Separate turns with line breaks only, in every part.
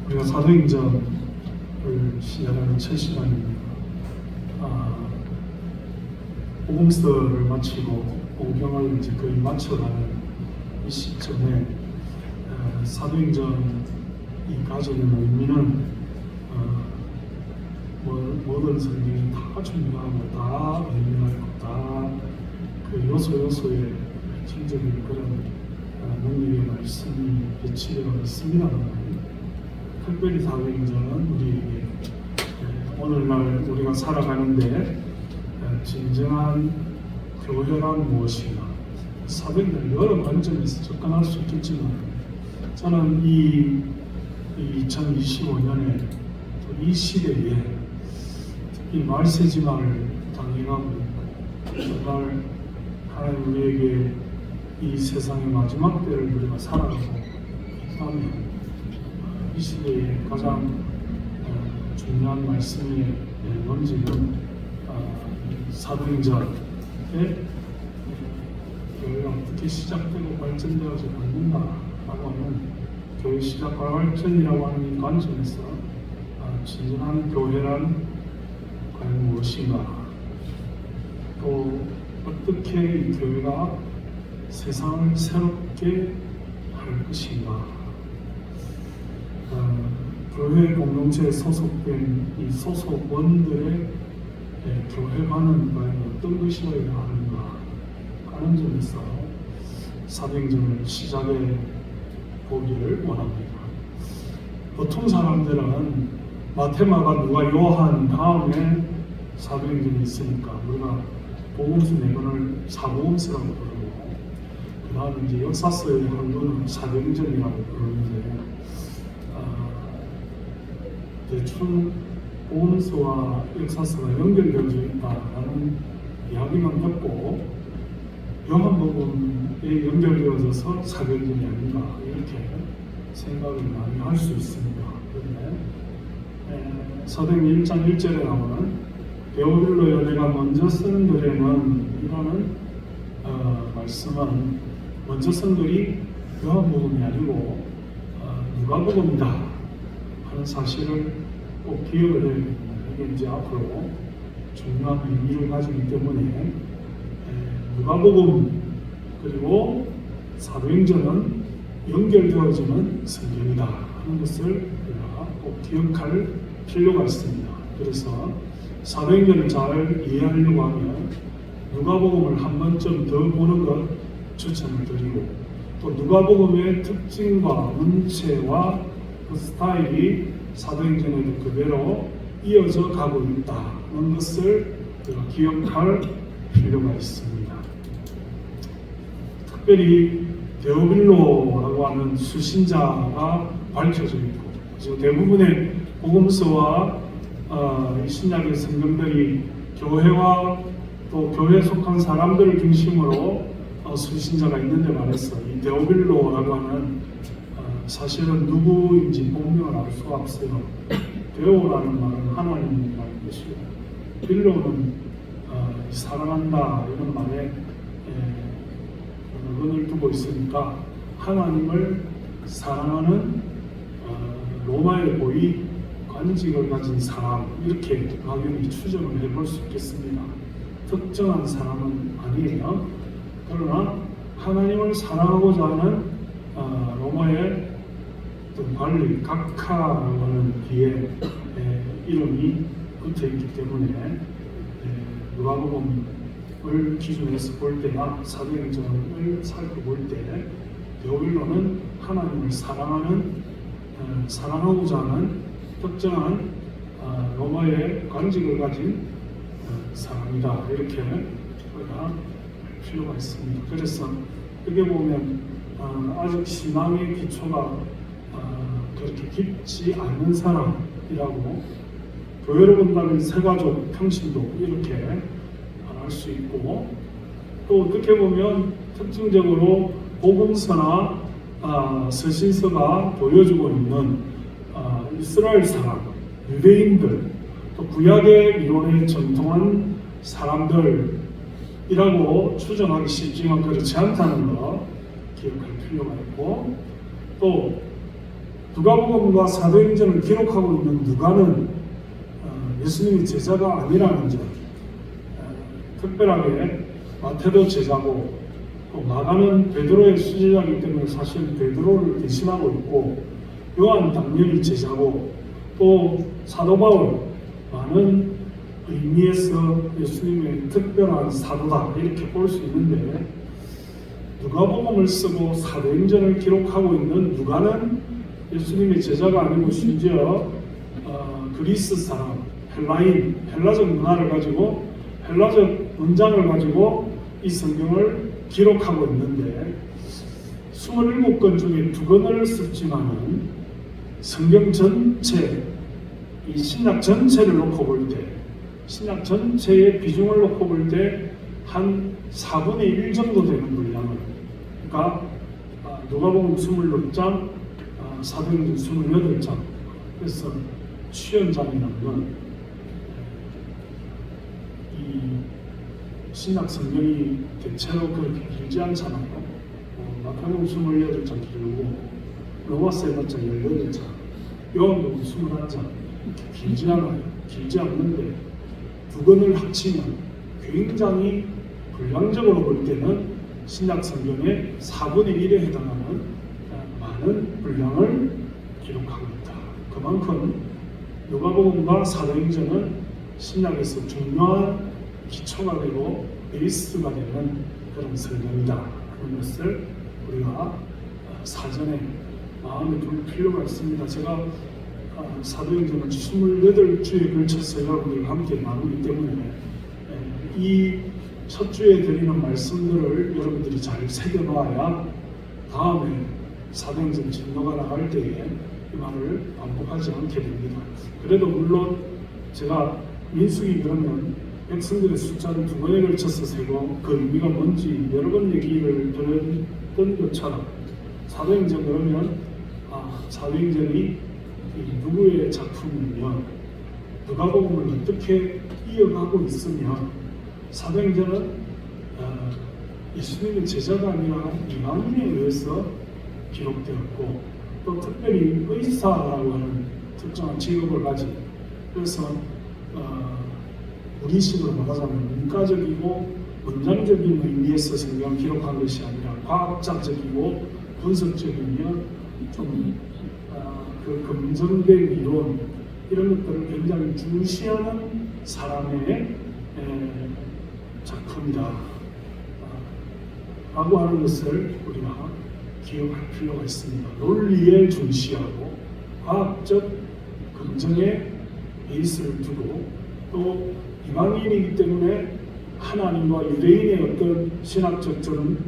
우리가 사도행전을 시작하는 첫 시간입니다. 복음서를 마치고 오경을 이제 거의 마쳐가는 이 시점에 사도행전 이 가지는 의미는 모든 성경이 다 중요하고 다 의미가 있고 다 그 요소요소에 핵심적인 그런 능력의 말씀이 배치되어 있습니다만, 특별히 사도행전은 우리에게 오늘날 우리가 살아가는데 진정한 교회란 무엇인가, 사도행전 여러 관점에서 접근할 수 있겠지만, 저는 이 2025년에 이 시대에 특히 말세지마를 당행하고 있고, 정말 하나님 우리에게 이 세상의 마지막 때를 우리가 살아가고 있다면 이 시대에 가장 중요한 말씀이 뭔지는 사도행전에 교회가 어떻게 시작되고 발전되어져 갔는가라고 하는 교회 시작과 발전이라고 하는 이 관점에서 진정한 교회란 과연 무엇인가, 또 어떻게 이 교회가 세상을 새롭게 할 것인가, 교회 공동체에 소속된 이 소속원들의 교회관은 과연 어떤 것이어야 하는가 하는 점에서 사도행전을 시작해 보기를 원합니다. 보통 사람들은 마테마가 누가 요한 다음에 사도행전이 있으니까 우리가 복음서 4권을 사복음서라고 부르고, 그 다음에 이제 역사서의 한 권은 사도행전이라고 부르는데, 대충 복음서와 역사서가 연결되어져 있다라는 이야기만 듣고 요한복음에 연결되어져서 사도행전이 아닌가 이렇게 생각을 많이 할 수 있습니다. 그런데 사도행전 1장 1절에 나오는 데오빌로 여대가 먼저 쓴 글에는 이라는 말씀은 먼저 쓴 글이 요한복음이 아니고 누가복음이다 하는 사실을 꼭 기억을 해야 됩니다. 이게 이제 앞으로 중요한 의미를 가지기 때문에 누가복음 그리고 사도행전은 연결되어지는 성경이다 하는 것을 우리가 꼭 기억할 필요가 있습니다. 그래서 사도행전을 잘 이해하려고 하면 누가복음을 한 번쯤 더 보는 것 추천을 드리고, 또 누가복음의 특징과 문체와 그 스타일이 사도행전에도 그대로 이어져 가고 있다는 것을 기억할 필요가 있습니다. 특별히 데오빌로라고 하는 수신자가 밝혀져 있고, 그래서 대부분의 복음서와 이 신약의 성경들이 교회와 또 교회에 속한 사람들을 중심으로 수신자가 있는데 말해서 이 데오빌로라고 하는 사실은 누구인지 본명을 알 수가 없어요. 데오라는 말은 하나님이라는 것이고, 빌로는 사랑한다 이런 말에 근을 두고 있으니까 하나님을 사랑하는 로마의 고위 관직을 가진 사람, 이렇게 막연히 추정을 해볼 수 있겠습니다. 특정한 사람은 아니에요. 그러나 하나님을 사랑하고자 하는 로마의 관리 각하라고 하는 뒤에 이름이 붙어있기 때문에 누가복음을 기준해서 볼 때나 사도행전을 살펴볼 때 데오빌로는 하나님을 사랑하고자 하는 특정한 로마의 관직을 가진 사람이다 이렇게 우리가 필요가 있습니다. 그래서 여기 보면 아직 신앙의 기초가 그렇게 깊지 않은 사람이라고, 교회로 본다면 세가족, 평신도 이렇게 알 수 있고, 또 어떻게 보면 특징적으로 복음서나 서신서가 보여주고 있는 이스라엘 사람, 유대인들, 또 구약의 이론에 정통한 사람들이라고 추정하기 쉽지만 그렇지 않다는 거 기억할 필요가 있고, 또 누가복음과 사도행전을 기록하고 있는 누가는 예수님의 제자가 아니라는 점, 특별하게 마태도 제자고 또 마가는 베드로의 수제자이기 때문에 사실 베드로를 대신하고 있고, 요한 당연히 제자고, 또 사도 바울 많은 의미에서 예수님의 특별한 사도다 이렇게 볼 수 있는데, 누가복음을 쓰고 사도행전을 기록하고 있는 누가는 예수님의 제자가 아니고 심지어 그리스 사람, 헬라인, 헬라적 문화를 가지고 헬라적 문장을 가지고 이 성경을 기록하고 있는데, 27권 중에 2권을 썼지만은 성경 전체, 이 신약 전체를 놓고 볼 때, 신약 전체의 비중을 놓고 볼 때 한 4분의 1 정도 되는 분량을, 그러니까 누가복음 26장, 사도행전 28장, 그래서 취연장이 남는 이 신약 성경이 대체로 그렇게 길지 않잖아요. 마태복음 28장 길고, 로마서 1장 18장, 요한복음 21장 길지 않아요. 길지 않는데 2권을 합치면 굉장히 분량적으로 볼 때는 신약 성경의 4분의 1에 해당하는 많은 분량을 기록하고 있다. 그만큼 누가복음과 사도행전은 신약에서 중요한 기초가 되고 베이스가 되는 그런 성경이다 하는 것을 우리가 사전에 마음에 둘 필요가 있습니다. 제가 사도행전을 28주에 걸쳐서 여러분들과 함께 나누기 때문에 이 첫 주에 드리는 말씀들을 여러분들이 잘 새겨놓아야 다음에 사도행전 진도가 나갈 때에 이 말을 반복하지 않게 됩니다. 그래도 물론 제가 민수기 그러면 백성들의 숫자를 2번에 걸쳐서 세고 그 의미가 뭔지 여러 번 얘기를 들었던 것처럼, 사도행전 그러면 사도행전이 누구의 작품이며 누가복음을 어떻게 이어가고 있으며, 사도행전은 예수님의 제자가 아니라 이방인에 의해서 기록되었고, 또 특별히 의사라고 하는 특정한 직업을 가진, 그래서 우리식으로 말하자면 문과적이고 문장적인 의미에서 성경을 기록한 것이 아니라 과학자적이고 분석적이며 좀 그 검증된 이론, 이런 것들을 굉장히 중시하는 사람의 작품이다 라고 하는 것을 우리가 기억할 필요가 있습니다. 논리에 중시하고 과학적 검증의 베이스를 두고, 또 이방인이기 때문에 하나님과 유대인의 어떤 신학적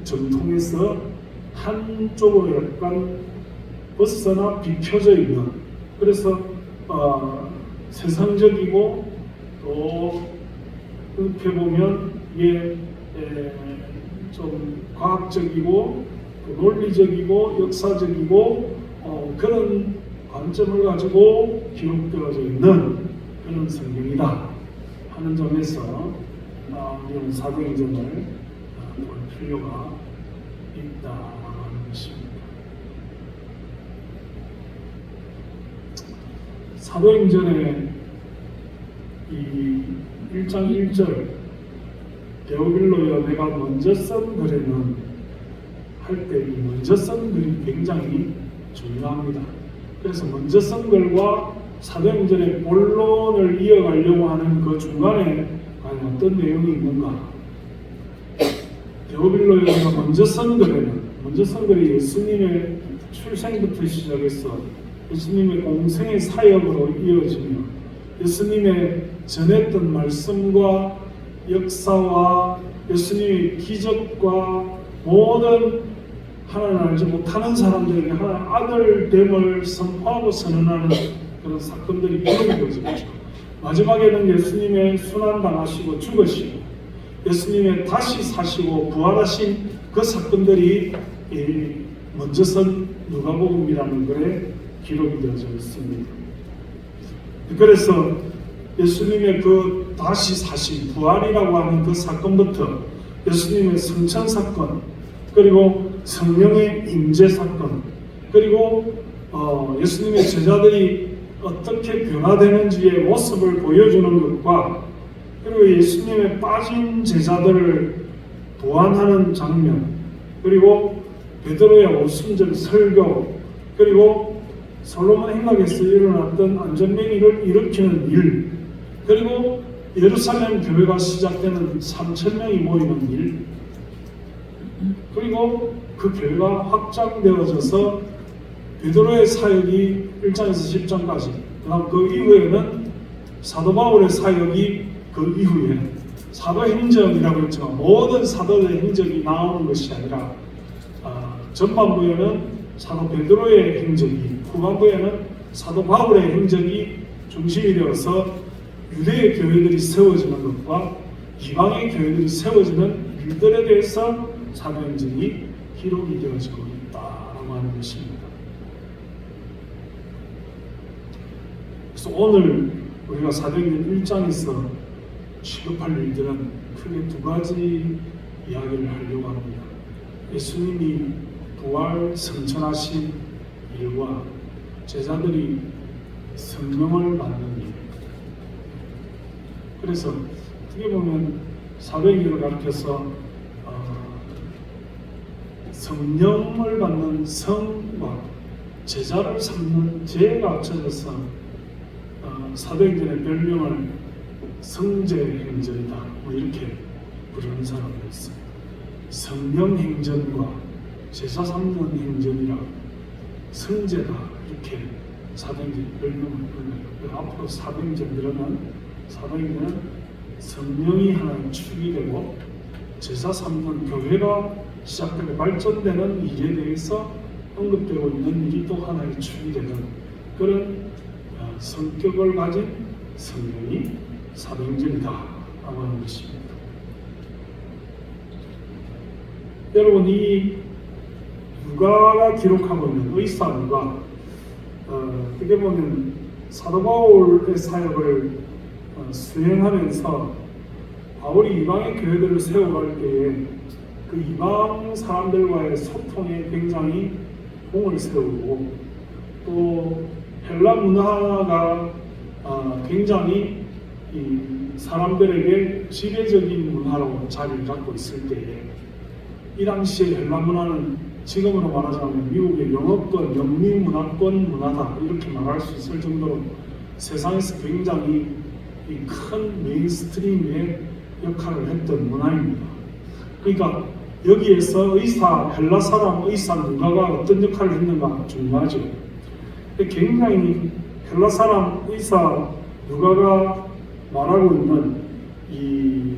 전통에서 한쪽으로 약간 벗어나 비춰져 있는, 그래서 세상적이고 또 그렇게 보면 좀 과학적이고 논리적이고 역사적이고 그런 관점을 가지고 기록되어져 있는 그런 성경이다 하는 점에서 이런 사도행전을 볼 필요가 있다는 것입니다. 사도행전의 이 1장 1절 데오빌로여 내가 먼저 쓴 글에는 할 때 이 먼저 쓴 글이 굉장히 중요합니다. 그래서 먼저 쓴 글과 사도행전의 본론을 이어가려고 하는 그 중간에 과연 어떤 내용이 있는가? 데오빌로여 내가 먼저 쓴 글이 예수님의 출생부터 시작해서 예수님의 공생의 사역으로 이어지며 예수님의 전했던 말씀과 역사와 예수님의 기적과 모든 하나님을 알지 못하는 사람들에게 하나님 아들됨을 선포하고 선언하는 그런 사건들이 기록되어지고, 마지막에는 예수님의 순환당하시고 죽으시고 예수님의 다시 사시고 부활하신 그 사건들이 먼저 쓴 누가복음이라는 글에 기록이 되어져 있습니다. 그래서 예수님의 그 다시 사신 부활이라고 하는 그 사건부터 예수님의 성천 사건, 그리고 성령의 임재 사건, 그리고 예수님의 제자들이 어떻게 변화되는지의 모습을 보여주는 것과 그리고 예수님의 빠진 제자들을 보완하는 장면, 그리고 베드로의 오순절 설교, 그리고 솔로몬 행각에서 일어났던 안전뱅이를 일으키는 일, 그리고 예루살렘 교회가 시작되는 3,000명이 모이는 일, 그리고 그 교회가 확장되어져서 베드로의 사역이 1장에서 10장까지, 그다음 그 이후에는 사도 바울의 사역이 그 이후에 사도행전이라고 했지만 모든 사도의 행적이 나오는 것이 아니라 전반부에는 사도 베드로의 행적이, 후반부에는 사도 바울의 행적이 중심이 되어서 유대의 교회들이 세워지는 것과 이방의 교회들이 세워지는 일들에 대해서 사도행전이 기록이 되어지고 있다라고 하는 것입니다. 그래서 오늘 우리가 사도행전 1장에서 취급할 일들은 크게 두 가지 이야기를 하려고 합니다. 예수님이 부활 승천하신 일과 제자들이 성령을 받는 일. 그래서 어떻게 보면 사도행전을 가르쳐서 성령을 받는 성과 제자를 삼는 제가 합쳐져서 사도행전의 별명을 성제행전이다 뭐 이렇게 부르는 사람도 있습니다. 성령행전과 제사 삼는 행전이라 성제다 이렇게 사도행전 별명을 불러요. 앞으로 사도행전은 성령이 하나의 축이 되고 제사 삼는 교회가 시작되고 발전되는 일에 대해서 언급되고 있는 일이 또 하나의 축이 되는 그런 성격을 가진 성령이 사도행전이다 라고 하는 것입니다. 여러분, 이 누가가 기록하고 있는 의사 누가 어떻게 보면 사도 바울의 사역을 수행하면서 바울이 이방의 교회들을 세워갈 때에 그 이방 사람들과의 소통에 굉장히 공을 세우고 또 헬라 문화가 굉장히 이 사람들에게 지배적인 문화로 자리를 잡고 있을 때에 이 당시에 헬라 문화는 지금으로 말하자면 미국의 영어권, 영미문화권 문화다 이렇게 말할 수 있을 정도로 세상에서 굉장히 큰 메인스트림의 역할을 했던 문화입니다. 그러니까 여기에서 헬라 사람 의사 누가가 어떤 역할을 했는가 중요하죠. 굉장히 헬라 사람 의사 누가가 말하고 있는 이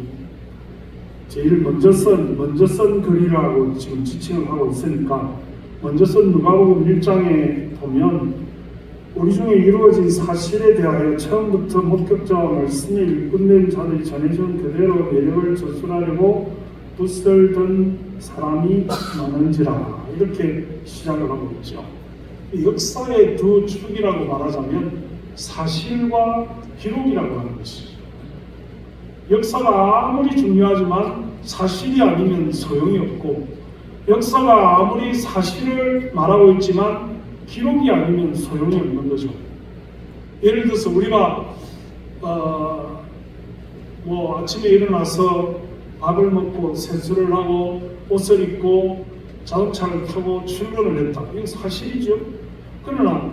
제일 먼저 쓴 글이라고 지금 지칭을 하고 있으니까 먼저 쓴 누가복음 1장에 보면 우리 중에 이루어진 사실에 대하여 처음부터 목격자와 말씀을 일꾼된 자들이 전해준 그대로 내력을 저술하려고 붓을 든 사람이 많은지라 이렇게 시작을 하고 있죠. 역사의 두 축이라고 말하자면 사실과 기록이라고 하는 것이죠. 역사가 아무리 중요하지만 사실이 아니면 소용이 없고 역사가 아무리 사실을 말하고 있지만 기록이 아니면 소용이 없는 거죠. 예를 들어서 우리가 아침에 일어나서 밥을 먹고 세수를 하고 옷을 입고 자동차를 타고 출근을 했다. 이건 사실이죠. 그러나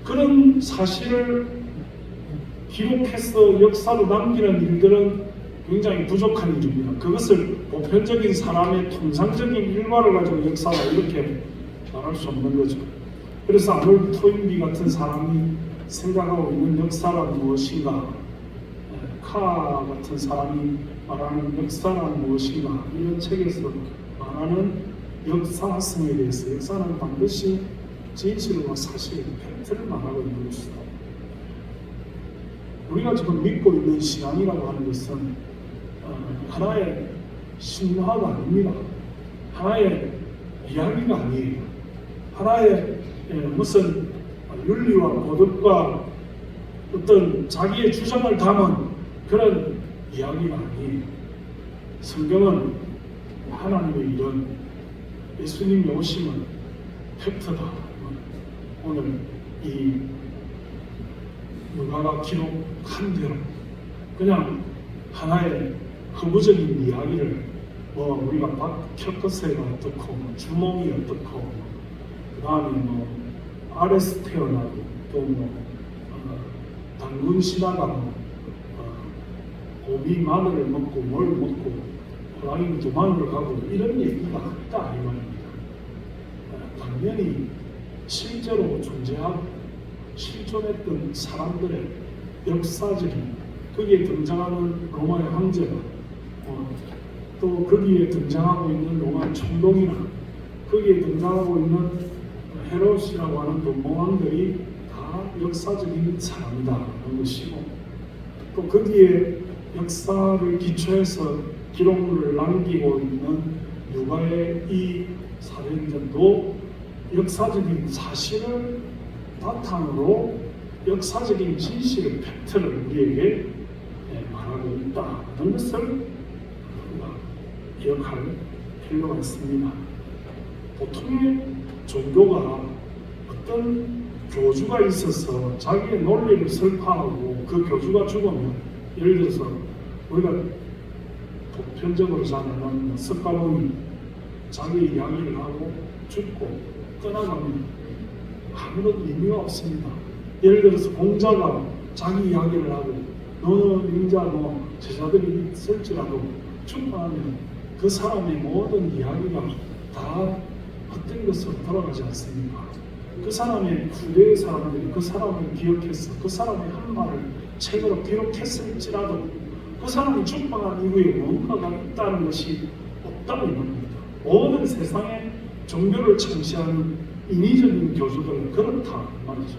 그런 사실을 기록해서 역사로 남기는 일들은 굉장히 부족한 일입니다. 그것을 보편적인 사람의 통상적인 일과를 가지고 역사다 이렇게 말할 수 없는 거죠. 그래서 아놀드 토인비 같은 사람이 생각하고 있는 역사란 무엇인가, 카 같은 사람이 말하는 역사란 무엇인가 이런 책에서 말하는 역사성에 대해서 역사는 반드시 진실과 사실, 팩트를 말하고 있는 것이다. 우리가 지금 믿고 있는 신앙이라고 하는 것은 하나의 신화가 아닙니다. 하나의 이야기가 아니에요. 하나의 무슨 윤리와 도덕과 어떤 자기의 주장을 담은 그런 이야기가 아니에요. 성경은 하나님의 일은 예수님의 오심은 팩트다. 오늘 이 누가가 기록한 대로 그냥 하나의 허구적인 이야기를 우리가 박혀컷세가 어떻고 주몽이 어떻고 그 다음에 아래서 태어나고 또 당군 시다가 곰이 마늘을 먹고 뭘 먹고 호랑이는 도망을 가고 이런 얘기가 없다 이 말입니다. 당연히 실제로 존재하고 실존했던 사람들의 역사적인 거기에 등장하는 로마의 황제가 또 거기에 등장하고 있는 로마 총독이나 거기에 등장하고 있는 헤롯이라고 하는 동방왕들이 다 역사적인 사람이다 하는 것이고 또 거기에 역사를 기초해서 기록물을 남기고 있는 누가의 이 사도행전도 역사적인 사실을 바탕으로 역사적인 진실의 팩트를 우리에게 말하고 있다는 것을 우리가 기억할 필요가 있습니다. 보통의 종교가 어떤 교주가 있어서 자기의 논리를 설파하고 그 교주가 죽으면 예를 들어서 우리가 보편적으로 잘 아는 석가모니 자기 이야기를 하고 죽고 떠나가면 아무런 의미가 없습니다. 예를 들어서 공자가 자기 이야기를 하고 너는 인자 제자들이 있을지라도 죽어가면 그 사람의 모든 이야기가 다 헛된 것으로 돌아가지 않습니까? 그 사람의 후대의 사람들이 그 사람을 기억해서 그 사람의 한 말을 책으로 기록했을지라도 그 사람이 죽어간 이후에 뭔가가 있다는 것이 없다는 겁니다. 모든 세상의 종교를 창시하는 인위적인 교주들은 그렇다 말이죠.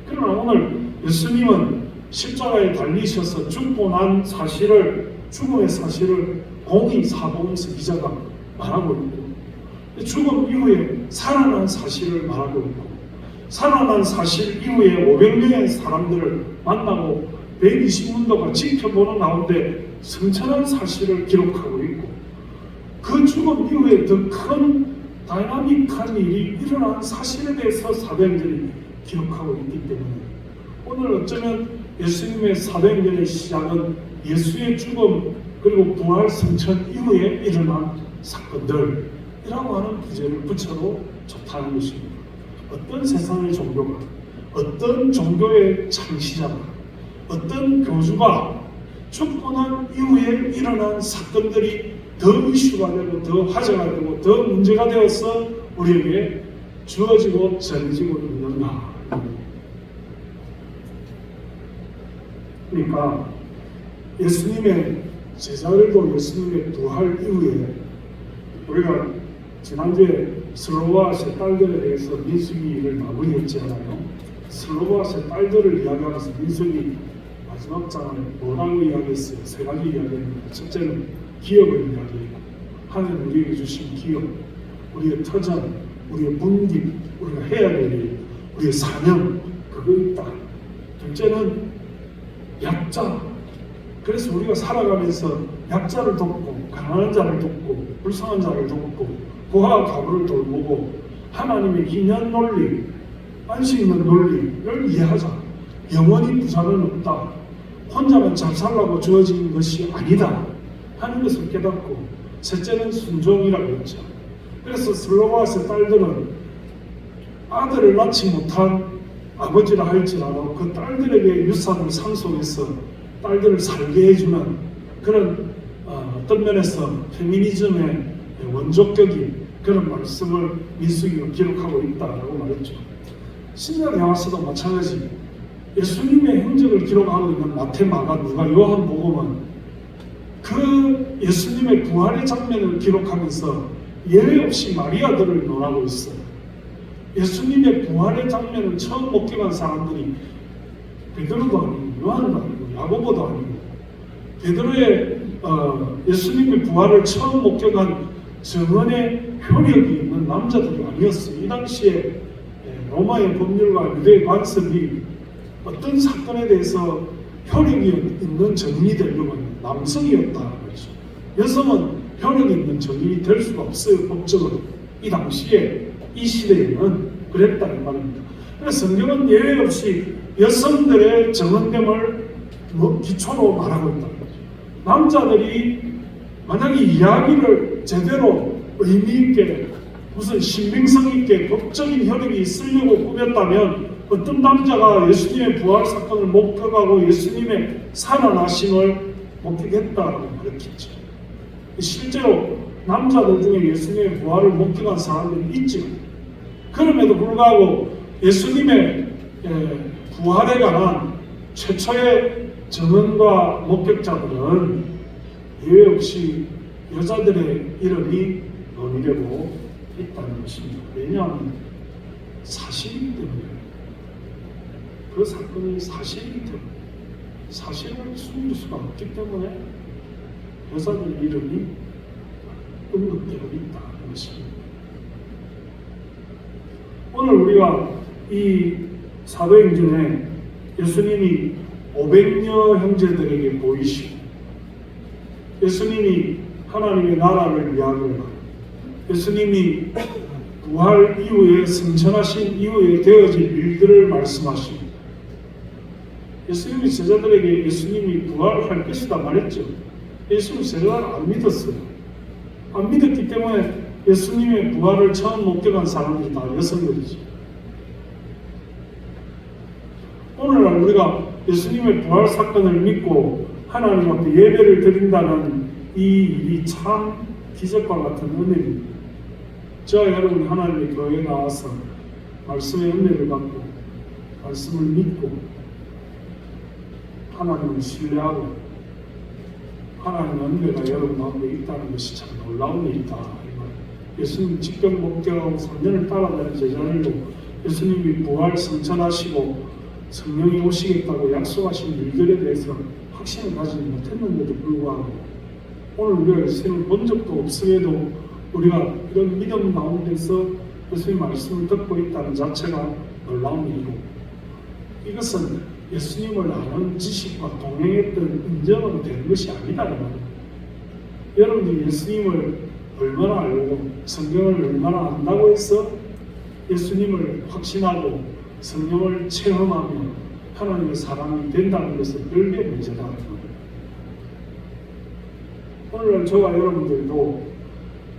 그러나 오늘 예수님은 십자가에 달리셔서 죽고 난 사실을 죽음의 사실을 공의 사복음서 기자가 말하고 있고 죽음 이후에 살아난 사실을 말하고 있고 살아난 사실 이후에 500명의 사람들을 만나고 120문도가 지켜보는 가운데 승천한 사실을 기록하고 있고 그 죽음 이후에 더 큰 다이나믹한 일이 일어난 사실에 대해서 사도행전이 기록하고 있기 때문에 오늘 어쩌면 예수님의 사도행전의 시작은 예수의 죽음 그리고 부활 승천 이후에 일어난 사건들이라고 하는 부제를 붙여도 좋다는 것입니다. 어떤 세상의 종교가 어떤 종교의 창시자가 어떤 교주가 죽고 난 이후에 일어난 사건들이 더 이슈가 되고 더 화제가 되고 더 문제가 되어서 우리에게 주어지고 전해지고 있는가. 그러니까 예수님의 제자들도 예수님의 부활 이후에 우리가 지난주에 슬로바세 딸들에 대해서 민수기를 마무리했잖아요. 슬로바세 딸들을 이야기하면서 민수기 마지막 장에 뭐라고 이야기했어요? 세 가지 이야기했는데 첫째는 기업을 이야기했고 하나님 우리에게 주신 기업, 우리의 터전, 우리의 분기, 우리가 해야 될 일, 우리의 사명 그거 있다. 둘째는 약자. 그래서 우리가 살아가면서 약자를 돕고 가난한 자를 돕고 불쌍한 자를 돕고 고아와 과부를 돌보고 하나님의 기년 논리, 안식 있는 논리를 이해하자. 영원히 부자는 없다. 혼자만 잘 살라고 주어진 것이 아니다 하는 것을 깨닫고 셋째는 순종이라고 했죠. 그래서 슬로바세 딸들은 아들을 낳지 못한 아버지라 할지라도 그 딸들에게 유산을 상속해서 딸들을 살게 해주는 그런 어떤 면에서 페미니즘의 원조격인 그런 말씀을 민수기가 기록하고 있다라고 말했죠. 신약에 와서도 마찬가지 예수님의 행적을 기록하고 있는 마태, 마가, 누가, 요한복음은 그 예수님의 부활의 장면을 기록하면서 예외 없이 마리아들을 논하고 있어요. 예수님의 부활의 장면을 처음 목격한 사람들이 베드로도 아니고 요한도 아니고 야고보도 아니고 베드로의 예수님의 부활을 처음 목격한 정언의 효력이 있는 남자들이 아니었어요. 이 당시에 로마의 법률과 유대의 관습이 어떤 사건에 대해서 효력이 있는 정인이 되려고 하는 남성이었다. 그렇죠. 여성은 효력 있는 정인이 될 수가 없어요. 법적으로. 이 당시에 이 시대에는 그랬다는 말입니다. 그래서 성경은 예외 없이 여성들의 정언됨을 기초로 말하고 있다는 거죠. 남자들이 만약에 이야기를 제대로 의미 있게 무슨 신빙성 있게 법적인 혈육이 있으려고 꾸몄다면 어떤 남자가 예수님의 부활 사건을 목격하고 예수님의 살아나심을 목격했다고 가르쳤죠. 실제로 남자들 중에 예수님의 부활을 목격한 사람들이 있죠. 그럼에도 불구하고 예수님의 부활에 관한 최초의 증언과 목격자들은 예외 없이 여자들의 이름이 논의되고 있다는 것입니다. 왜냐하면 사실이기 때문에, 그 사건이 사실이기 때문에, 사실을 숨길 수가 없기 때문에 여자들 이름이 언급되고 있다는 것입니다. 오늘 우리가 이 사도행전에 예수님이 500여 형제들에게 보이시고 예수님이 하나님의 나라를 이야기하고 예수님이 부활 이후에 승천하신 이후에 되어질 일들을 말씀하시고 예수님이 제자들에게 예수님이 부활할 것이다 말했죠. 예수님 제자들 안 믿었어요. 안 믿었기 때문에 예수님의 부활을 처음 목격한 사람들이 다 여성들이죠. 오늘날 우리가 예수님의 부활 사건을 믿고 하나님 앞에 예배를 드린다는 이 일이 참 기적과 같은 은혜입니다. 저와 여러분 하나님의 교회에 나와서 말씀의 은혜를 받고 말씀을 믿고 하나님을 신뢰하고 하나님의 은혜가 여러분 가운데 있다는 것이 참 놀라운 일이다. 예수님 직접 목격하고 3년을 따라다니는 제자들도 예수님이 부활 승천하시고 성령이 오시겠다고 약속하신 일들에 대해서 확신을 가지지 못했는데도 불구하고 오늘 우리가 예수님을 본 적도 없음에도 우리가 이런 믿음 가운데서 예수님 말씀을 듣고 있다는 자체가 놀라운 일이고 이것은 예수님을 아는 지식과 동행했던 인정은 되는 것이 아니다. 여러분들이 예수님을 얼마나 알고 성경을 얼마나 안다고 해서 예수님을 확신하고 성령을 체험하며 하나님의 사람이 된다는 것은 별개의 문제다. 오늘날 저와 여러분들도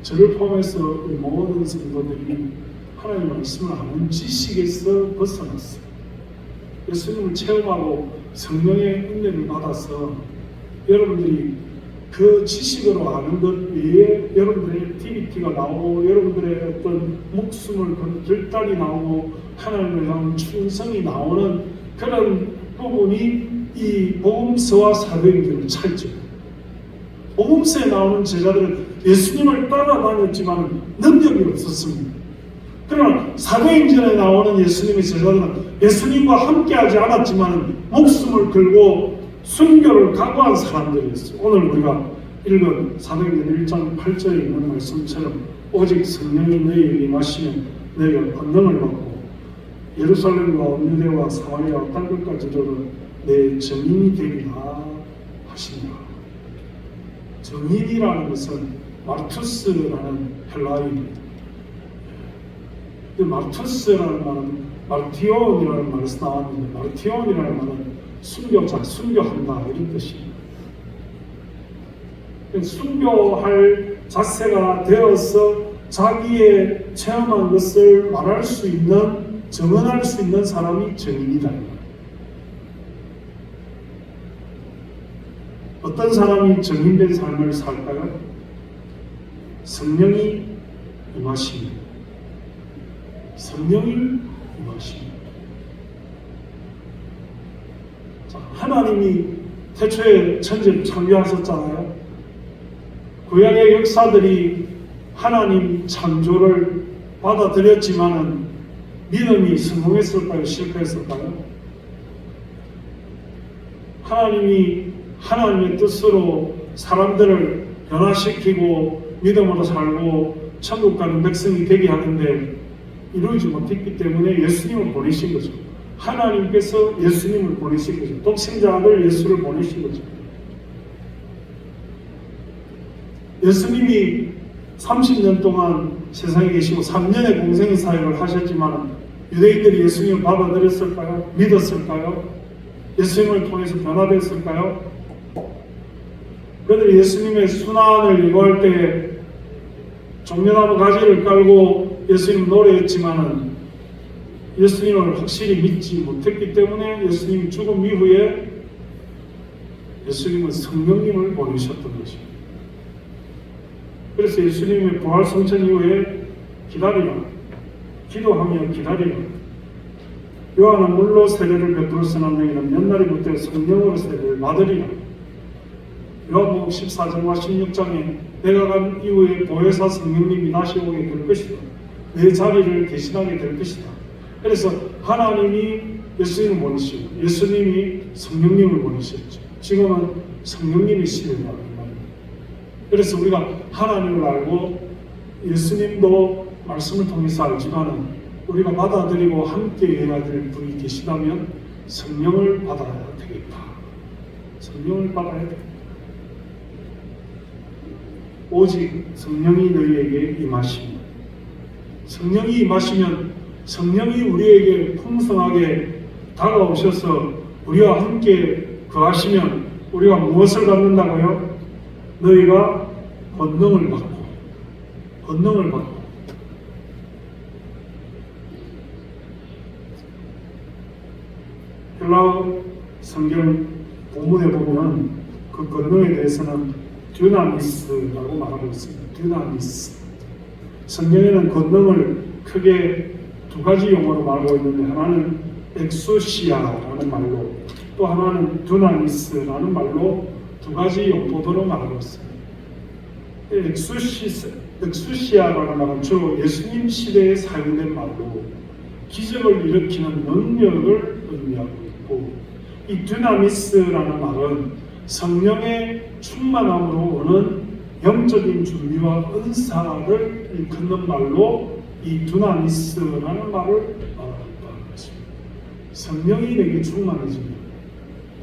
저를 포함해서 모든 성도들이 하나님의 말씀을 아는 지식에서 벗어났어요. 예수님을 체험하고 성령의 은혜를 받아서 여러분들이 그 지식으로 아는 것 외에 여러분들의 액티비티가 나오고 여러분들의 어떤 목숨을 건 결단이 나오고 하나님을 향한 충성이 나오는 그런 부분이 이 복음서와 사도행전을 찰죠. 복음서에 나오는 제자들은 예수님을 따라다녔지만 능력이 없었습니다. 그러나 사도행전에 나오는 예수님의 제자들은 예수님과 함께하지 않았지만 목숨을 걸고 순교를 각오한 사람들이었어요. 오늘 우리가 읽은 사도행전 1장 8절에 있는 말씀처럼 오직 성령이 너희에게 임하시면 너희가 권능을 받고 예루살렘과 온 유대와 사마리아 땅끝까지로는 내 증인이 되리라 하시니라. 증인이라는 것은 마르투스라는 헬라어입니다. 마르투스라는 말은 마르티온이라는 말에서 나왔는데 마르티온이라는 말은 순교자, 순교한다 이런 뜻입니다. 순교할 자세가 되어서 자기의 체험한 것을 말할 수 있는, 증언할 수 있는 사람이 증인이다. 어떤 사람이 증인된 삶을 살까요? 성령이 임하십니다. 성령이 임하십니다. 하나님이 태초에 천지를 창조하셨잖아요. 구약의 역사들이 하나님 창조를 받아들였지만은 믿음이 성공했을까요? 실패했을까요? 하나님이 하나님의 뜻으로 사람들을 변화시키고 믿음으로 살고 천국 가는 백성이 되게 하는데 이루지 못했기 때문에 예수님을 보내신 거죠. 하나님께서 예수님을 보내신 거죠. 독생자 아들 예수를 보내신 거죠. 예수님이 30년 동안 세상에 계시고 3년의 공생의 사역을 하셨지만 유대인들이 예수님을 받아들였을까요? 믿었을까요? 예수님을 통해서 변화됐을까요? 그들이 예수님의 순환을 예고할 때 종려나무 가지를 깔고 예수님 노래했지만은 예수님을 확실히 믿지 못했기 때문에 예수님이 죽음 이후에 예수님은 성령님을 보내셨던 것입니다. 그래서 예수님의 부활 성천 이후에 기다리라, 기도하며 기다리라. 요한은 물로 세례를 베풀었으나 너희는 몇 날이 못되어 성령으로 세례를 받으리라. 요한복음 14장과 16장에 내가 간 이후에 보혜사 성령님이 다시 오게 될 것이다. 내 자리를 대신하게 될 것이다. 그래서 하나님이 예수님을 보내시고 예수님이 성령님을 보내셨죠. 지금은 성령님의 시대라는 말입니다. 그래서 우리가 하나님을 알고 예수님도 말씀을 통해서 알지만은 우리가 받아들이고 함께 일해야 될 분이 계시다면 성령을 받아야 되겠다. 성령을 받아야 되겠다. 오직 성령이 너희에게 임하시면, 성령이 임하시면 성령이 우리에게 풍성하게 다가오셔서 우리와 함께 거하시면 우리가 무엇을 받는다고요? 너희가 권능을 받고 헬라어 성경 본문에 보면 그 권능에 대해서는 듀나미스라고 말하고 있습니다. 듀나미스. 성경에는 권능을 크게 두 가지 용어로 말하고 있는데 하나는 엑소시아라는 말로 또 하나는 듀나미스라는 말로 두 가지 용법으로 말하고 있습니다. 엑소시아라는 말은 주로 예수님 시대에 사용된 말로 기적을 일으키는 능력을 의미하고 있고, 이 듀나미스라는 말은 성령의 충만함으로 오는 영적인 준비와 은사를 일컫는 말로 이 듀나미스라는 말을 말한다는 것입니다. 성령이 내게 충만해집니다.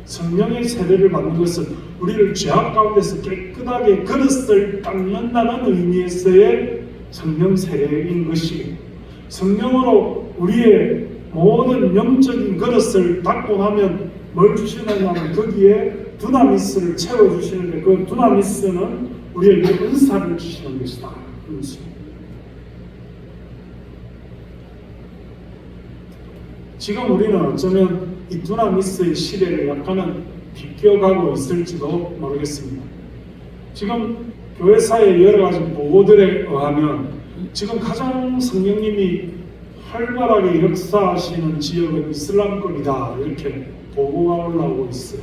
성령의 세례를 받는 것은 우리를 죄악 가운데서 깨끗하게 그릇을 닦는다는 의미에서의 성령 세례인 것이고, 성령으로 우리의 모든 영적인 그릇을 닦고 나면 뭘 주시느냐면 거기에 두나미스를 채워주시는데 그 두나미스는 우리에게 은사를 주시는 것이다. 지금 우리는 어쩌면 이 두나미스의 시대를 약간은 비껴가고 있을지도 모르겠습니다. 지금 교회사의 여러 가지 보고들에 의하면 지금 가장 성령님이 활발하게 역사하시는 지역은 이슬람권이다, 이렇게 보고가 올라오고 있어요.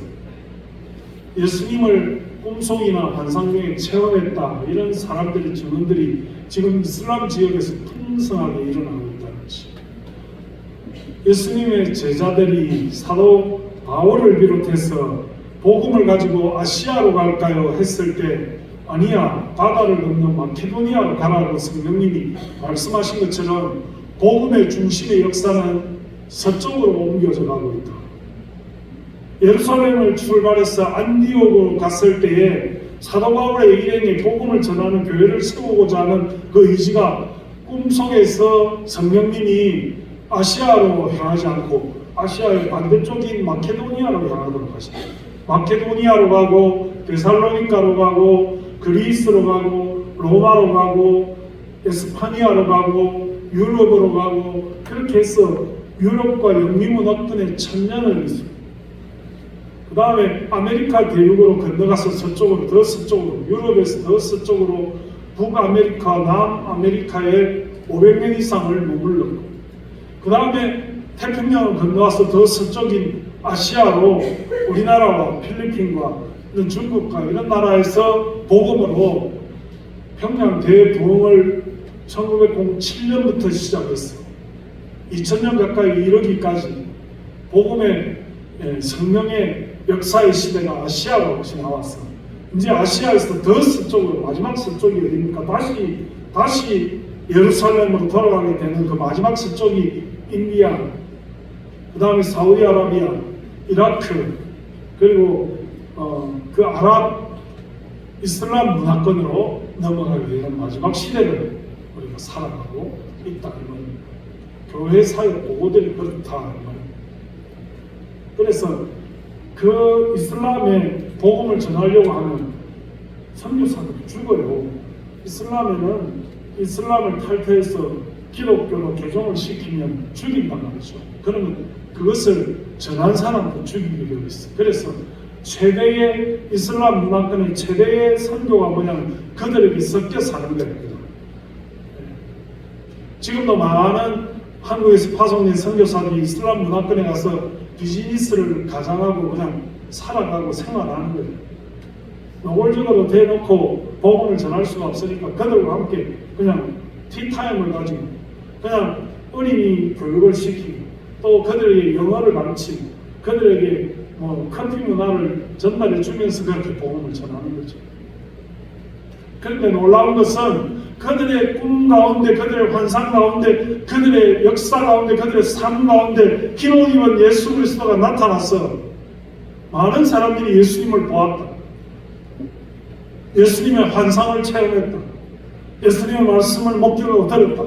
예수님을 꿈속이나 환상 중에 체험했다, 이런 사람들의 증언들이 지금 이슬람 지역에서 풍성하게 일어나고 있다는 것입니다. 예수님의 제자들이 사도 바울을 비롯해서 복음을 가지고 아시아로 갈까요? 했을 때 아니야, 바다를 건너 마케도니아로 가라고 성령님이 말씀하신 것처럼 복음의 중심의 역사는 서쪽으로 옮겨져 가고 있다. 예루살렘을 출발해서 안디옥으로 갔을 때에 사도 바울의 일행이 복음을 전하는 교회를 세우고자 하는 그 의지가 꿈속에서 성령님이 아시아로 향하지 않고 아시아의 반대쪽인 마케도니아로 향하도록 하십니다. 마케도니아로 가고 데살로니카로 가고 그리스로 가고 로마로 가고 에스파니아로 가고 유럽으로 가고 그렇게 해서 유럽과 영미문화권의 천년을 있습니다. 그 다음에 아메리카 대륙으로 건너가서 서쪽으로, 더 서쪽으로, 유럽에서 더 서쪽으로 북아메리카, 남아메리카에 500년 이상을 머물렀고, 그 다음에 태평양을 건너와서 더 서쪽인 아시아로 우리나라와 필리핀과 중국과 이런 나라에서 복음으로 평양 대부흥을 1907년부터 시작했어요. 2000년 가까이 이르기까지 복음의 성령의 역사의 시대가 아시아로 지나왔어. 이제 아시아에서 더 서쪽으로, 마지막 서쪽이 어디입니까? 다시 예루살렘으로 돌아가게 되는 그 마지막 서쪽이 인디아, 그 다음에 사우디아라비아, 이라크, 그리고 그 아랍 이슬람 문화권으로 넘어가게 되는 마지막 시대를 우리가 살아가고 있다. 교회 사역 보고들이 그렇다. 그래서 그 이슬람의 복음을 전하려고 하면 선교사들이 죽어요. 이슬람을 탈퇴해서 기독교로 개종을 시키면 죽인단 말이죠. 그러면 그것을 전한 사람도 죽이게 되어 있어요. 그래서 최대의 이슬람 문화권의 최대의 선교가 뭐냐면 그들에게 섞여 사는 거예요. 지금도 많은 한국에서 파송된 선교사들이 이슬람 문화권에 가서 비즈니스를 가장하고 그냥 살아가고 생활하는 거예요. 노골적으로 대놓고 복음을 전할 수가 없으니까 그들과 함께 그냥 티타임을 가지고 그냥 어린이 교육을 시키고 또 그들에게 영어를 가르치고 그들에게 커피 문화를 전달해 주면서 그렇게 복음을 전하는 거죠. 그런데 놀라운 것은 그들의 꿈 가운데, 그들의 환상 가운데, 그들의 역사 가운데, 그들의 삶 가운데 기록 입은 예수 그리스도가 나타나서 많은 사람들이 예수님을 보았다. 예수님의 환상을 체험했다. 예수님의 말씀을 목격하고 들었다.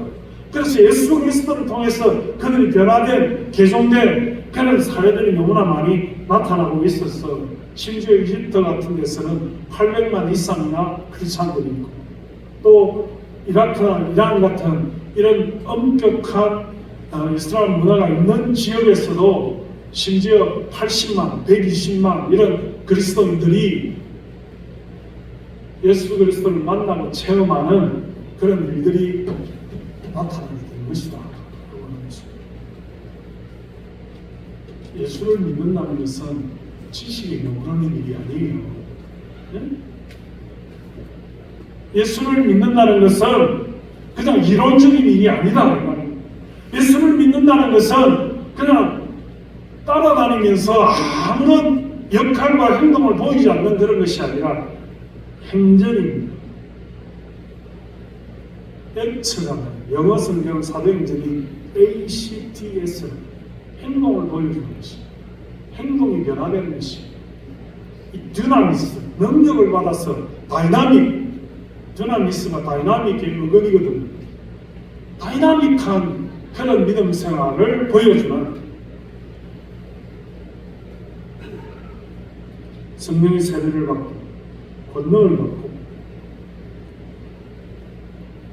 그래서 예수 그리스도를 통해서 그들이 변화된, 개종된 그런 사례들이 너무나 많이 나타나고 있어서 심지어 이집트 같은 데서는 800만 이상이나 크리스찬들이 있고 또 이라크나 이란 같은 이런 엄격한 이슬람 문화가 있는 지역에서도 심지어 80만, 120만 이런 그리스도인들이 예수 그리스도를 만나고 체험하는 그런 일들이 나타나게 된 것이다. 예수를 믿는다는 것은 지식이 너무하는 일이 아니에요. 네? 예수를 믿는다는 것은 그냥 이론적인 일이 아니다. 예수를 믿는다는 것은 그냥 따라다니면서 아무런 역할과 행동을 보이지 않는 그런 것이 아니라 행전입니다. 액처가 영어 성경 사도행전이 ACTS 행동을 보여주는 것이 행동이 변화되는 것이 이 드나미스 능력을 받아서 드나미스가 다이나믹의 어근이거든요. 다이나믹한 그런 믿음 생활을 보여주는 성령의 세례를 받고 권능을 받고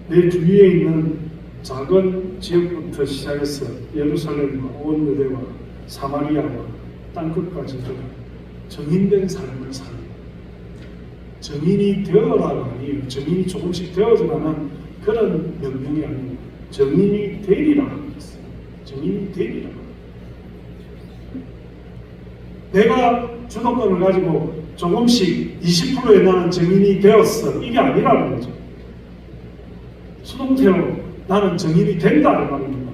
내 주위에 있는 작은 지역부터 시작해서 예루살렘과 온 유대와 사마리아와 땅끝까지 정인된 삶을 사는 정인이 되어라가 아니에요. 정인이 조금씩 되어져가는 그런 명령이 아니고 정인이 되리라 하는 것이에요. 정인이 되리라. 내가 주도권을 가지고 조금씩 20%에 나는 정인이 되었어. 이게 아니라는 거죠. 수동태로 나는 정인이 된다.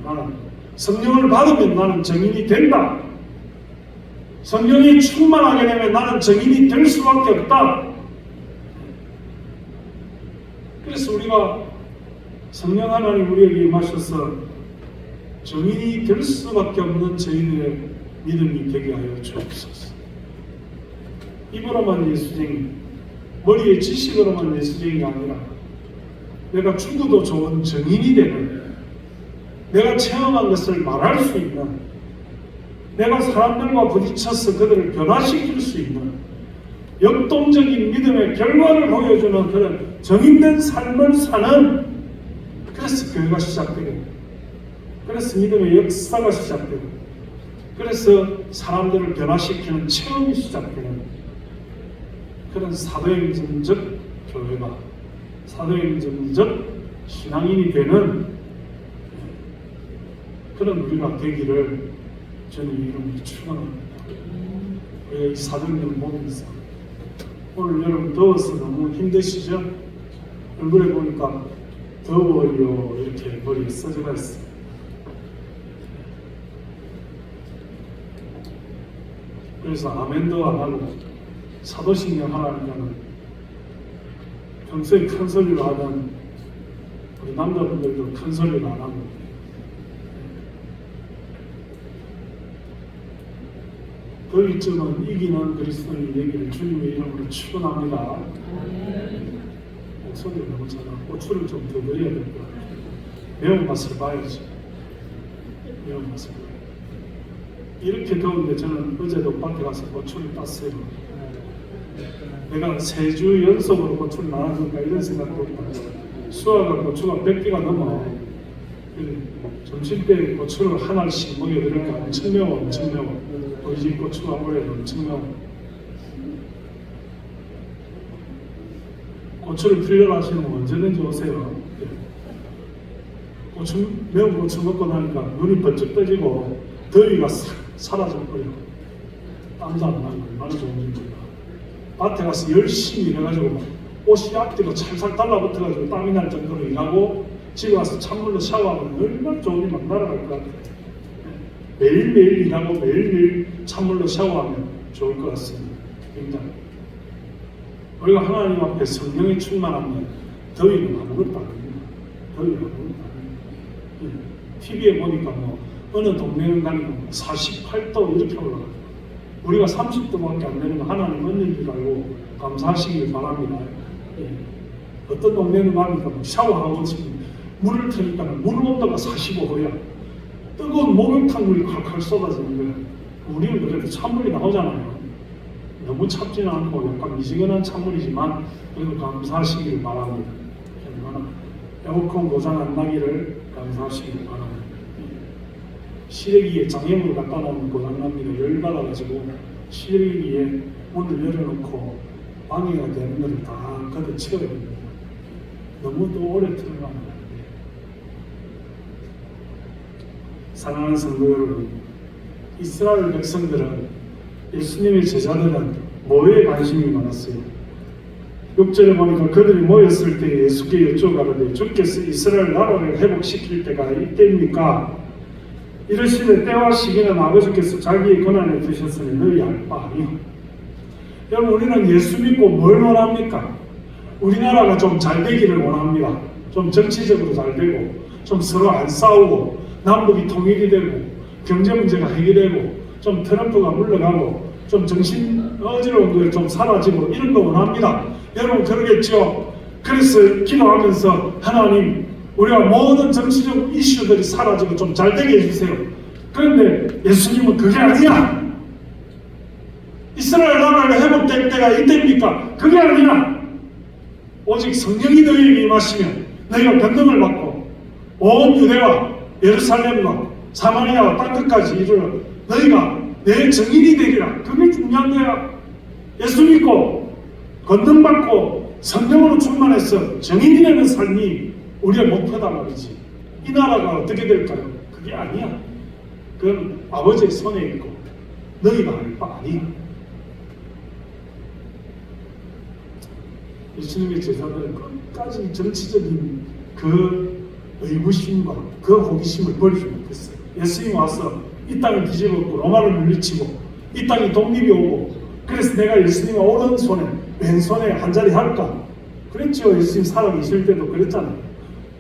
나는 성령을 받으면 나는 정인이 된다. 성령이 충만하게 되면 나는 정인이 될 수밖에 없다. 그래서 우리가 성령 하나님 우리에게 임하셔서 정인이 될 수밖에 없는 저희들의 믿음이 되게 하여 주옵소서. 입으로만 예수쟁이, 머리의 지식으로만 예수쟁이가 아니라 내가 죽어도 좋은 정인이 되는, 내가 체험한 것을 말할 수 있는, 내가 사람들과 부딪혀서 그들을 변화시킬 수 있는 역동적인 믿음의 결과를 보여주는 그런 정인된 삶을 사는, 그래서 교회가 시작되고, 그래서 믿음의 역사가 시작되고, 그래서 사람들을 변화시키는 체험이 시작되는 그런 사도행전적 교회가, 사도행전적 신앙인이 되는 그런 우리가 되기를 저는 이름으로 축원합니다. 이 사도행전을 보면서 오늘 여러분 더워서 너무 힘드시죠? 얼굴에 보니까 더워요 이렇게 머리에 써져가 있어요. 그래서 아멘도 안 하고 사도신경 하라니까는 평소에 큰 소리를 하던 우리 남자분들도 큰 소리를 안 하고 거기쯤은 이기는 그리스도인 얘기를 주님의 이름으로 축원합니다. 목소리가 너무 작아. 고추를 좀 더 드려야 될 것 같아요. 매운맛을 봐야지. 위험했습니다. 이렇게 더운데 저는 어제도 밭에 가서 고추를 땄어요. 내가 3주 연속으로 고추를 나왔는가 이런 생각도 했다. 수아가 고추가 100개가 넘어. 점심 때 고추를 하나씩 먹여드리니까 엄청 매워, 엄청 매워. 우리 집 고추가 올해도 엄청 매워. 고추를 필요로 하시는 분 언제든지 오세요. 매운 고추 먹고 나니까 눈이 번쩍 떠지고 더위가 싹 사라져버려요. 땀도 안 나고 얼마나 좋은지 몰라. 밭에 가서 열심히 일해가지고 옷이 앞뒤로 찰살 달라붙어가지고 땀이 날 정도로 일하고 집에 와서 찬물로 샤워하면 얼마나 좋은지 막 날아갈 것 같아요. 매일매일 일하고 매일매일 찬물로 샤워하면 좋을 것 같습니다. 굉장히. 우리가 하나님 앞에 성령이 충만하면 더위는 아무것도 아닙니다. 더위는 아무것도 아닙니다. TV에 보니까 어느 동네는 가니까 48도 이렇게 올라가요. 우리가 30도밖에 안 되는 거 하나님 은혜인 줄 알고 감사하시길 바랍니다. 어떤 동네는 가니까 샤워하고 지금 물을 트니까 물 온도가 45도야. 뜨거운 목욕탕물이 콸콸 쏟아지는 거예요. 우리는 그래도 찬물이 나오잖아요. 너무 찹지는 않고 약간 미지근한 찬물이지만 그래도 감사하시길 바랍니다. 얼마나 에어컨 고장 안 나기를 감사하시길 바랍니다. 실외기에 장애물을 갖다 놓으면 고장납니다. 열받아가지고 실외기에 문을 열어놓고 방해가 되는 것을 다 걷어치워야 됩니다. 너무 또 오래 틀어가면 안 돼요. 사랑하는 성도 여러분, 이스라엘 백성들은 예수님의 제자들은 뭐에 관심이 많았어요? 6절에 보니까 그들이 모였을 때 예수께 여쭤가라되 주께서 이스라엘 나라를 회복시킬 때가 이때입니까? 이르시되 때와 시기는 아버지께서 자기의 권한에 두셨으니 너희 알 바 아니요. 여러분, 우리는 예수 믿고 뭘 원합니까? 우리나라가 좀 잘 되기를 원합니다. 좀 정치적으로 잘 되고 좀 서로 안 싸우고 남북이 통일이 되고 경제 문제가 해결되고 좀 트럼프가 물러가고 좀 정신 어지러운 거 좀 사라지고 이런 거 원합니다. 여러분 그러겠죠? 그래서 기도하면서 하나님 우리가 모든 정치적 이슈들이 사라지고 좀 잘 되게 해주세요. 그런데 예수님은 그게 아니야. 이스라엘 나라를 회복될 때가 이때입니까? 그게 아니라 오직 성령이 너희에게 임하시면 너희가 권능을 받고 온 유대와 예루살렘과 사마리아와 땅끝까지 이르러 너희가 내 증인이 되리라. 그게 중요한 거야. 예수 믿고 권능 받고 성령으로 충만해서 증인이 되는 삶이 우리의 목표다 말이지. 이 나라가 어떻게 될까요? 그게 아니야. 그건 아버지의 손에 있고 너희가 알 바 아니야. 예수님의 제자들은 끝까지 정치적인 그 의구심과 그 호기심을 버리지 못했어요. 예수님이 와서 이 땅을 뒤집었고 로마를 물리치고 이 땅이 독립이 오고 그래서 내가 예수님의 오른손에 왼손에 한자리 할까? 그랬죠. 예수님 살아계실 때도 그랬잖아요.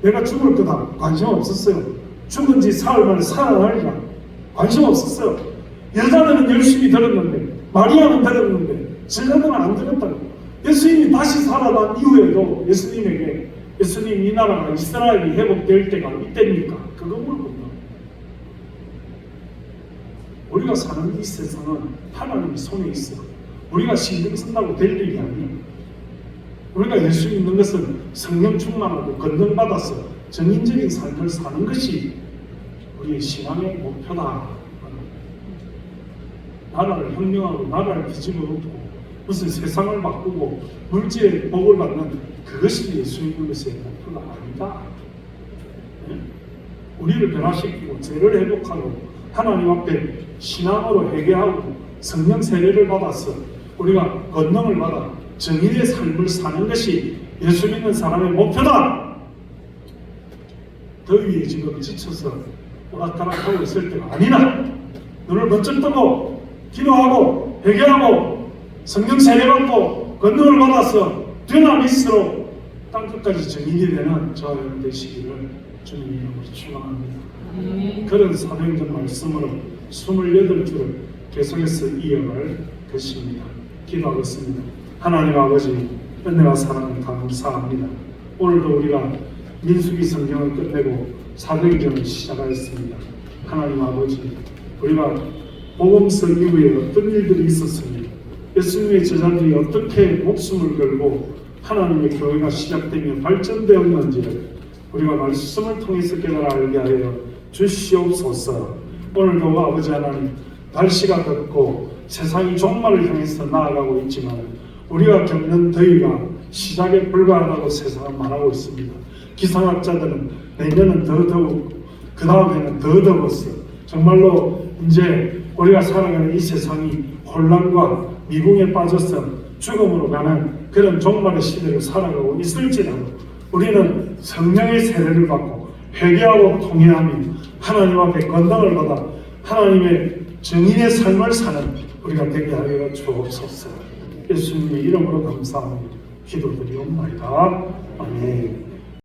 내가 죽을 거다. 관심 없었어요. 죽은 지 사흘 만에 살아나리라. 관심 없었어요. 여자들은 열심히 들었는데 마리아는 들었는데 제자들은 안 들었다고. 예수님이 다시 살아난 이후에도 예수님에게 예수님 이 나라가 이스라엘이 회복될 때가 이때입니까? 그거 물어본다. 우리가 사는 이 세상은 하나님의 손에 있어. 우리가 신경 쓴다고 될 일이 아니에요. 우리가 예수 믿는 것은 성령 충만하고 권능 받아서 정인적인 삶을 사는 것이 우리의 신앙의 목표다. 나라를 혁명하고 나라를 뒤집어 엎고 무슨 세상을 바꾸고 물질의 복을 받는 그것이 예수 믿는 것의 목표가 아니다. 우리를 변화시키고 죄를 회복하고 하나님 앞에 신앙으로 회개하고 성령 세례를 받아서 우리가 권능을 받아 정의의 삶을 사는 것이 예수 믿는 사람의 목표다. 더위에 지금 지쳐서 오락가락하고 있을 때가 아니라 눈을 번쩍 뜨고 기도하고 회개하고 성령 세례받고 권능을 받아서 dynamit으로 땅끝까지 정인이 되는 저와 여러분 되시기를 주님 이름으로 축원합니다. 그런 사도행전 말씀으로 28주를 계속해서 이어갈 것입니다. 기도하겠습니다. 하나님 아버지 은혜와 사랑을 감사합니다. 오늘도 우리가 민수기 성경을 끝내고 사도행전을 시작하였습니다. 하나님 아버지, 우리가 복음서 이후에 어떤 일들이 있었으니 예수님의 제자들이 어떻게 목숨을 걸고 하나님의 교회가 시작되며 발전되었는지를 우리가 말씀을 통해서 깨달아 알게 하여 주시옵소서. 오늘도 아버지 하나님, 날씨가 덥고 세상이 종말을 향해서 나아가고 있지만 우리가 겪는 더위가 시작에 불과하다고 세상은 말하고 있습니다. 기상학자들은 내년은 더 더우고 그 다음에는 더 더웠어. 정말로 이제 우리가 살아가는 이 세상이 혼란과 미궁에 빠져서 죽음으로 가는 그런 종말의 시대를 살아가고 있을지라도 우리는 성령의 세례를 받고 회개하고 통회하며 하나님 앞에 건강을 받아 하나님의 증인의 삶을 사는 우리가 되게 하여 주옵소서. 예수님의 이름으로 감사하며 기도드리옵나이다. 아멘.